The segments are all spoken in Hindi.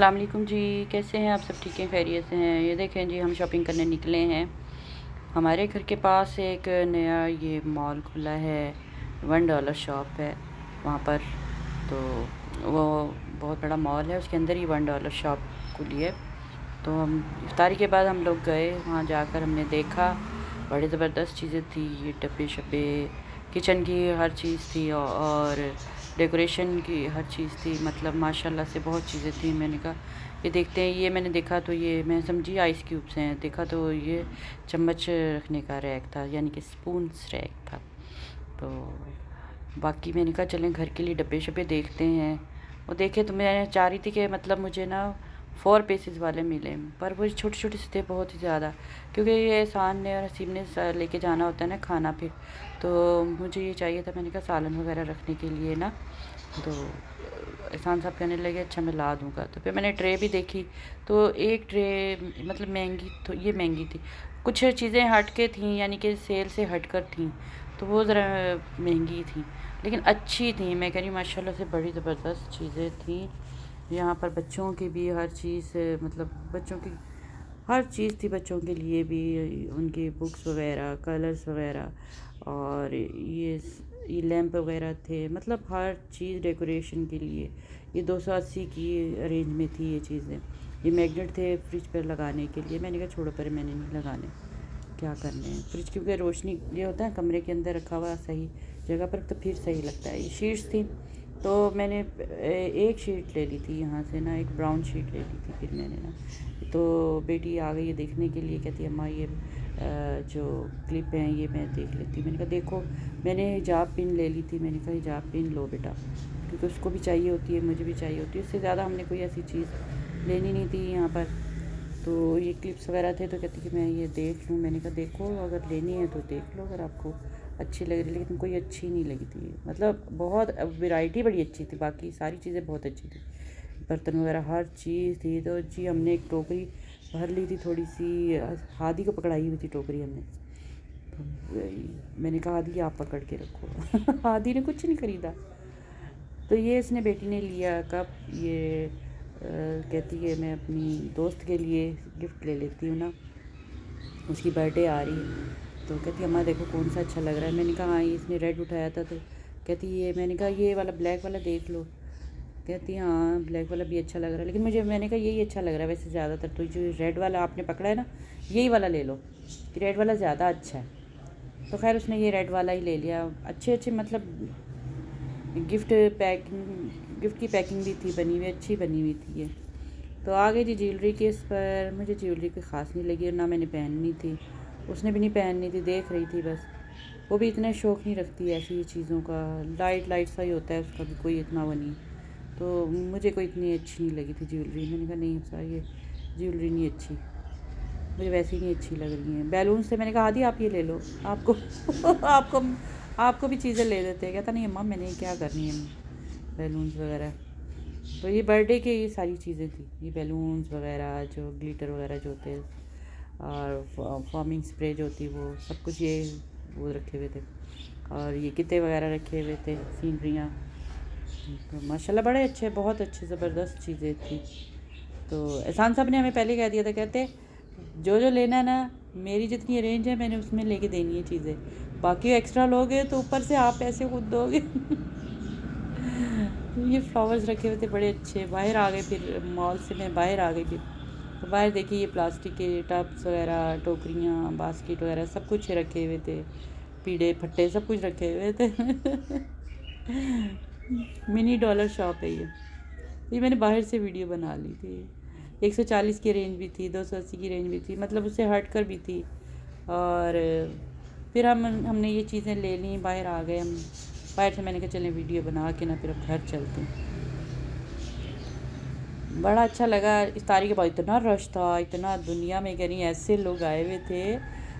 अस्सलाम वालेकुम जी। कैसे हैं आप सब? ठीक हैं, खैरियत से हैं? ये देखें जी, हम शॉपिंग करने निकले हैं। हमारे घर के पास एक नया ये मॉल खुला है, $1 शॉप है वहाँ पर। तो वो बहुत बड़ा मॉल है, उसके अंदर ही $1 शॉप खुली है। तो हम इफ्तारी के बाद हम लोग गए, वहाँ जाकर हमने देखा, बड़ी ज़बरदस्त चीज़ें थी। ये डब्बे शब्बे, किचन की हर चीज़ थी और डेकोरेशन की हर चीज़ थी। मतलब माशाल्लाह से बहुत चीज़ें थी। मैंने कहा ये देखते हैं। ये मैंने देखा तो ये मैं समझी आइस क्यूब्स हैं। देखा तो ये चम्मच रखने का रैक था, यानी कि स्पून्स रैक था। तो बाकी मैंने कहा चलें घर के लिए डब्बे शब्बे देखते हैं। वो देखे तो मैं चाह रही थी कि मतलब मुझे ना 4 पीसेस वाले मिले, पर वो छोटे छोटे से थे बहुत ही ज़्यादा। क्योंकि ये एहसान ने और हसीब ने लेके जाना होता है ना खाना, फिर तो मुझे ये चाहिए था। मैंने कहा सालन वगैरह रखने के लिए ना। तो एहसान साहब कहने लगे अच्छा मैं ला दूँगा। तो फिर मैंने ट्रे भी देखी, तो एक ट्रे मतलब महंगी, तो ये महंगी थी। कुछ चीज़ें हट के थीं, यानी कि सेल से हट कर थीं, तो वो ज़रा महंगी थी, लेकिन अच्छी थी। मैं कह रही माशाल्लाह से बड़ी ज़बरदस्त चीज़ें थी। यहाँ पर बच्चों की भी हर चीज़, मतलब बच्चों की हर चीज़ थी। बच्चों के लिए भी उनकी बुक्स वगैरह, कलर्स वगैरह, और ये लैंप वगैरह थे। मतलब हर चीज़ डेकोरेशन के लिए। ये 280 की रेंज में थी ये चीज़ें। ये मैग्नेट थे फ्रिज पर लगाने के लिए। मैंने कहा छोड़ो पर मैंने नहीं लगाने, क्या करने हैं फ्रिज, क्योंकि रोशनी ये होता है कमरे के अंदर रखा हुआ सही जगह पर तो फिर सही लगता है। ये शीट्स थी, तो मैंने एक शीट ले ली थी यहाँ से ना, एक ब्राउन शीट ले ली थी। फिर मैंने ना, तो बेटी आ गई है देखने के लिए, कहती है अम्मा ये जो क्लिप हैं ये मैं देख लेती। मैंने कहा देखो, मैंने हिजाब पिन ले ली थी। मैंने कहा हिजाब पिन लो बेटा, क्योंकि उसको भी चाहिए होती है, मुझे भी चाहिए होती है। इससे ज़्यादा हमने कोई ऐसी चीज़ लेनी नहीं थी यहाँ पर। तो ये क्लिप्स वगैरह थे, तो कहती कि मैं ये देख लूँ। मैंने कहा देखो, अगर लेनी है तो देख लो, अगर आपको अच्छी लग रही। लेकिन कोई अच्छी नहीं लगी थी। मतलब बहुत वैरायटी बड़ी अच्छी थी, बाकी सारी चीज़ें बहुत अच्छी थी। बर्तन वगैरह हर चीज़ थी। तो जी हमने एक टोकरी भर ली थी, थोड़ी सी हादी को पकड़ाई हुई थी टोकरी हमने। तो मैंने कहा हादी आप पकड़ के रखो। हादी ने कुछ नहीं ख़रीदा। तो ये इसने बेटी ने लिया कप। ये कहती है मैं अपनी दोस्त के लिए गिफ्ट ले लेती हूँ ना, उसकी बर्थडे आ रही है। तो कहती अम्मा देखो कौन सा अच्छा लग रहा है। मैंने कहा हाँ, इसने रेड उठाया था। तो कहती ये, मैंने कहा ये वाला ब्लैक वाला देख लो। कहती हाँ ब्लैक वाला भी अच्छा लग रहा है, लेकिन मुझे, मैंने कहा यही अच्छा लग रहा है वैसे ज़्यादातर। तो जो रेड वाला आपने पकड़ा है ना, यही वाला ले लो, रेड वाला ज़्यादा अच्छा है। तो खैर उसने ये रेड वाला ही ले लिया। अच्छे अच्छे मतलब गिफ्ट की पैकिंग भी थी बनी हुई, अच्छी बनी हुई थी ये। तो आ गई जी ज्वेलरी के इस पर। मुझे ज्वेलरी कोई ख़ास नहीं लगी और ना मैंने पहननी थी, उसने भी नहीं पहननी थी, देख रही थी बस। वो भी इतना शौक़ नहीं रखती ऐसी चीज़ों का, लाइट सा ही होता है उसका भी, कोई इतना वो नहीं। तो मुझे कोई इतनी अच्छी नहीं लगी थी ज्वेलरी। मैंने कहा नहीं सर ये ज्वेलरी नहीं अच्छी, मुझे वैसे ही नहीं अच्छी लग रही हैं। बैलून से मैंने कहा आदि आप ये ले लो, आपको आपको भी चीज़ें ले देते हैं। कहता नहीं अम्मा मैंने क्या करनी है बैलून्स वगैरह। तो ये बर्थडे के ये सारी चीज़ें थी, ये बैलून्स वगैरह, जो ग्लिटर वगैरह जो होते हैं, और फॉर्मिंग स्प्रे जो होती वो सब कुछ, ये वो रखे हुए थे। और ये किते वगैरह रखे हुए थे, सीनरियाँ। तो माशाल्लाह बड़े अच्छे, बहुत अच्छे ज़बरदस्त चीज़ें थी। तो एहसान साहब ने हमें पहले कह दिया था, कहते जो जो लेना है ना, मेरी जितनी रेंज है मैंने उसमें लेके देनी है चीज़ें, बाकी एक्स्ट्रा लोगे तो ऊपर से आप पैसे खुद दोगे। ये फ्लावर्स रखे हुए थे बड़े अच्छे। बाहर आ गए, फिर मॉल से मैं बाहर आ गई। फिर तो बाहर देखिए ये प्लास्टिक के टब्स वगैरह, टोकरियाँ, बास्केट वगैरह सब कुछ रखे हुए थे, पीड़े फट्टे सब कुछ रखे हुए थे। मिनी डॉलर शॉप है ये मैंने बाहर से वीडियो बना ली थी। 140 की रेंज भी थी, 280 की रेंज भी थी, मतलब उससे हट कर भी थी। और फिर हमने ये चीज़ें ले ली, बाहर आ गए हम। बाहर से मैंने कहा चलें वीडियो बना के ना फिर अब घर चलते हैं। बड़ा अच्छा लगा। इफ्तारी के बाद इतना रश था, इतना, दुनिया में कह रही ऐसे लोग आए हुए थे।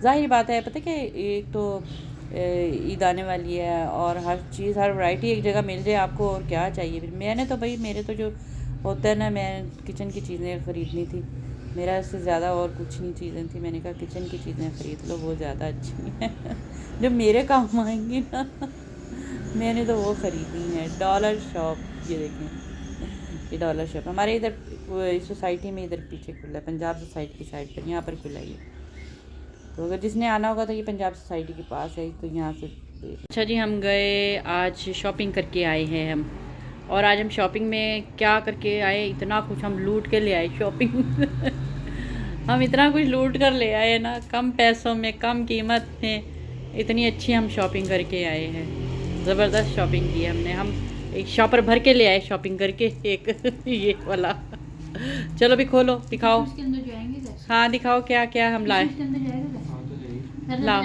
ज़ाहिर बात है, पता क्या, एक तो ईद आने वाली है और हर चीज़, हर वैरायटी एक जगह मिल जाए आपको, और क्या चाहिए। फिर मैंने तो भाई, मेरे तो जो होता है ना, मैं किचन की चीज़ें ख़रीदनी थी, मेरा इससे ज़्यादा और कुछ नहीं चीज़ें थी। मैंने कहा किचन की चीज़ें ख़रीद लो, वो ज़्यादा अच्छी हैं। जो मेरे काम आएंगी ना, मैंने तो वो ख़रीदनी है। डॉलर शॉप, ये देखें, ये डॉलर शॉप हमारे इधर इस सोसाइटी में इधर पीछे खुला है, पंजाब सोसाइटी की साइड पर, यहाँ पर खुला है ये। तो अगर जिसने आना होगा तो ये पंजाब सोसाइटी के पास है, तो यहाँ से। अच्छा जी, हम गए आज शॉपिंग करके आए हैं हम। और आज हम शॉपिंग में क्या करके आए, इतना कुछ हम लूट के ले आए शॉपिंग हम इतना कुछ लूट कर ले आए ना, कम पैसों में, कम कीमत में, इतनी अच्छी हम शॉपिंग करके आए हैं। ज़बरदस्त शॉपिंग की हमने। हम एक शॉपर भर के ले आए शॉपिंग करके, एक ये वाला। चलो भी खोलो, दिखाओ। उसके अंदर जाएंगे। हाँ दिखाओ क्या क्या हम लाए। उसके अंदर जाएगा। लाओ।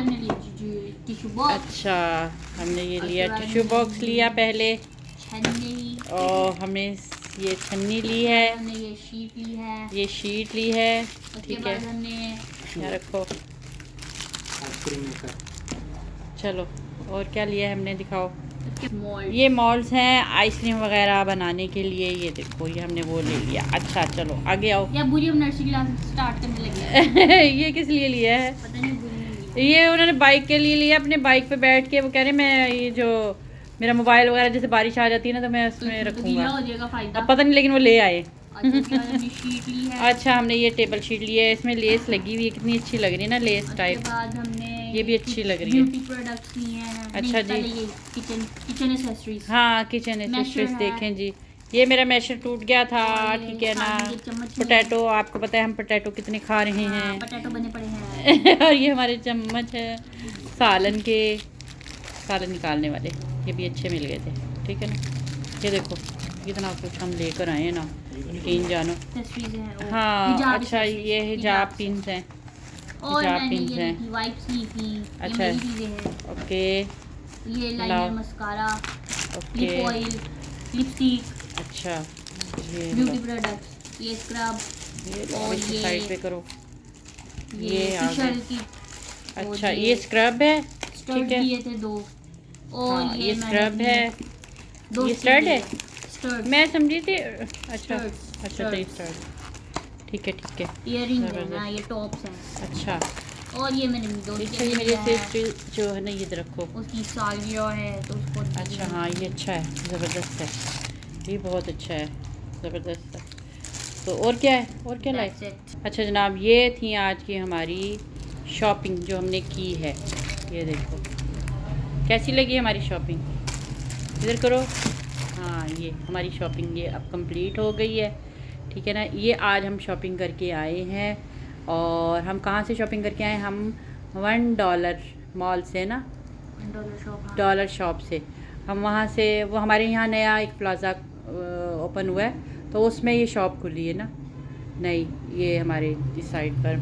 Tissue box. अच्छा, हमने ये लिया टिश्यू बॉक्स लिया पहले, छन्नी। और हमें ये छन्नी ली है, हमने ये शीट ली है। ये शीट ली है। ठीक है, हमने यहाँ रखो। चलो, और क्या लिया है हमने, दिखाओ। ये मॉल्स हैं आइसक्रीम वगैरह बनाने के लिए। ये देखो, ये हमने वो ले लिया। अच्छा चलो आगे आओ। या बुरी हम नर्सरी क्लास स्टार्ट करने लगे ये किस लिए लिया है? पता नहीं, बुरी ये उन्होंने बाइक के लिए लिया, अपने बाइक पे बैठ के। वो कह रहे मैं ये जो मेरा मोबाइल वगैरह जैसे बारिश आ जाती है ना, तो मैं उसमें रखूँगा। हो जाएगा फायदा। अब पता नहीं, लेकिन वो ले आए। शीट ली है। अच्छा, हमने ये टेबल शीट ली है, इसमें लेस लगी हुई है, कितनी अच्छी लग रही है ना, लेस टाइप। बाद हमने ये भी अच्छी लग रही है। ब्यूटी प्रोडक्ट्स लिए हैं। अच्छा जी। ये किचन एक्सेसरीज। हाँ, किचन एक्सेसरीज देखें जी। ये मेरा मैशर टूट गया था, ठीक है ना। पोटैटो, आपको पता है हम पोटैटो कितने खा रहे हैं। पोटैटो बने पड़े हैं। और ये हमारे चम्मच है सालन के, सालन निकालने वाले, ये भी अच्छे मिल गए थे, ठीक है ना। ये देखो कितना कुछ हम लेकर आए हैं ना, यकीन जानो। हाँ अच्छा, ये हिजाब पिन्स हैं, हिजाब पिन्स हैं। वाइप्स ली थी। अच्छा, ये चीजें हैं। ओके। ये liner, mascara, okay, lip oil, lipstick. अच्छा, ये ब्यूटी प्रोडक्ट्स, ये स्क्रब, और ये साइड पे करो। ये फेशियल की। अच्छा, ये स्क्रब है, ठीक है। दिए थे 2। और हाँ, ये स्क्रब है, ये स्टर्ड है। मैं समझी थी। अच्छा अच्छा, तो ये स्टर्ड, ठीक है ठीक है। इयररिंग है ना, ये टॉप्स हैं। अच्छा, और ये मैंने इससे मेरे से जो है ना, ये रखो। उसकी सालगिरह है तो उसको। अच्छा हाँ, ये अच्छा है, ज़बरदस्त है, ये बहुत अच्छा है, ज़बरदस्त है। तो और क्या है, और क्या लाए? अच्छा जनाब, ये थी आज की हमारी शॉपिंग जो हमने की है। ये देखो कैसी लगी हमारी शॉपिंग, इधर करो। हाँ, ये हमारी शॉपिंग ये अब कंप्लीट हो गई है, ठीक है ना। ये आज हम शॉपिंग करके आए हैं। और हम कहाँ से शॉपिंग करके आए? हम $1 मॉल से ना, डॉलर शॉप से। हम वहाँ से, वो हमारे यहाँ नया एक प्लाज़ा ओपन हुआ है, तो उसमें ये शॉप खुली है ना नई, ये हमारे इस साइड पर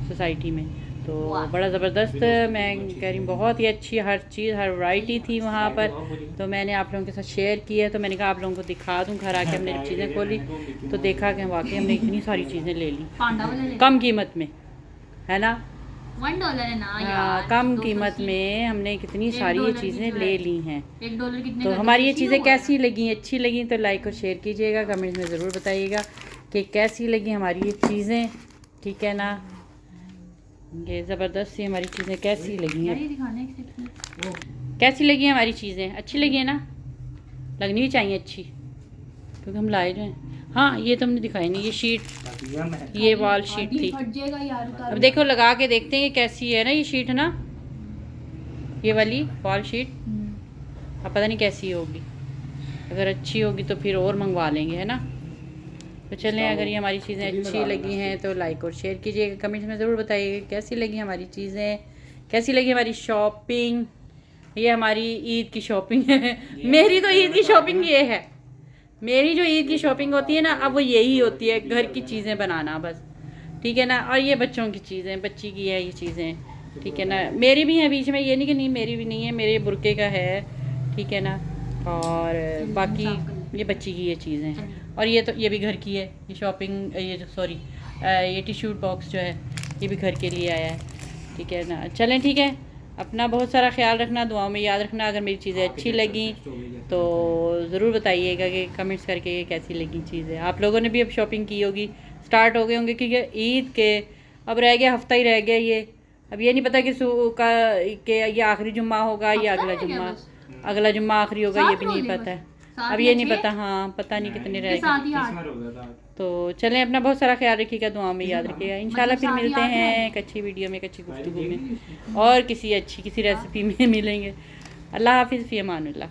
सोसाइटी में। तो बड़ा ज़बरदस्त, मैं कह रही हूँ बहुत ही अच्छी हर चीज़, हर वैरायटी थी वहाँ पर। तो मैंने आप लोगों के साथ शेयर की है, तो मैंने कहा आप लोगों को दिखा दूँ। घर आके हमने चीज़ें खोली तो देखा कि वाकई हमने इतनी सारी चीज़ें ले ली कम कीमत में, है ना। $1 है ना। हाँ, कम कीमत में हमने कितनी सारी ये चीज़ें ले ली हैं। $1 कितने? तो हमारी ये चीज़ें कैसी लगी, अच्छी लगी तो लाइक और शेयर कीजिएगा, कमेंट में ज़रूर बताइएगा कि कैसी लगी हमारी ये चीज़ें, ठीक है ना। ये ज़बरदस्त सी हमारी चीज़ें कैसी लगी हैं, कैसी लगी हमारी चीज़ें, अच्छी लगी है ना, लगनी भी चाहिए अच्छी, क्योंकि हम लाए जो हैं। हाँ, ये तो हमने दिखाई नहीं, ये शीट, ये वॉल शीट थी। अब देखो लगा के देखते हैं कैसी है ना ये शीट ना, ये वाली वॉल शीट। अब पता नहीं कैसी होगी, अगर अच्छी होगी तो फिर और मंगवा लेंगे, है ना। तो चलें, अगर ये हमारी चीज़ें अच्छी लगी हैं तो लाइक और शेयर कीजिएगा, कमेंट्स में ज़रूर बताइएगा कैसी लगी हमारी चीज़ें, कैसी लगी हमारी शॉपिंग। ये हमारी ईद की शॉपिंग है। मेरी तो ईद की शॉपिंग ये है, मेरी जो ईद की शॉपिंग होती है ना, अब वो यही होती है, घर की चीज़ें बनाना बस, ठीक है ना। और ये बच्चों की चीज़ें, बच्ची की है ये चीज़ें, ठीक है ना। मेरी भी हैं बीच में, ये नहीं कि नहीं मेरी भी नहीं है, मेरे बुरके का है, ठीक है ना। और बाकी ये बच्ची की ये चीज़ें हैं। और ये तो ये भी घर की है, ये शॉपिंग, ये जो सॉरी ये टिश्यू बॉक्स जो है ये भी घर के लिए आया है, ठीक है ना। चलें ठीक है, अपना बहुत सारा ख्याल रखना, दुआओं में याद रखना। अगर मेरी चीज़ें अच्छी लगी तो ज़रूर बताइएगा कि कमेंट्स करके कैसी लगी चीज़ें। आप लोगों ने भी अब शॉपिंग की होगी, स्टार्ट हो गए होंगे, क्योंकि ईद के अब रह गया, हफ्ता ही रह गया ये। अब ये नहीं पता कि ये आखिरी जुम्मा होगा या अगला जुम्मा, अगला जुम्मा आखिरी होगा, ये भी नहीं पता है। अब ये नहीं पता, हाँ पता नहीं कितने रह गए। तो चलें, अपना बहुत सारा ख्याल रखिएगा, दुआ में याद रखिएगा। इंशाल्लाह फिर साथ मिलते याद हैं है। एक अच्छी वीडियो में, एक अच्छी गुफ्तगू में और किसी रेसिपी में मिलेंगे। अल्लाह हाफिज़, फ़ी अमानिल्लाह।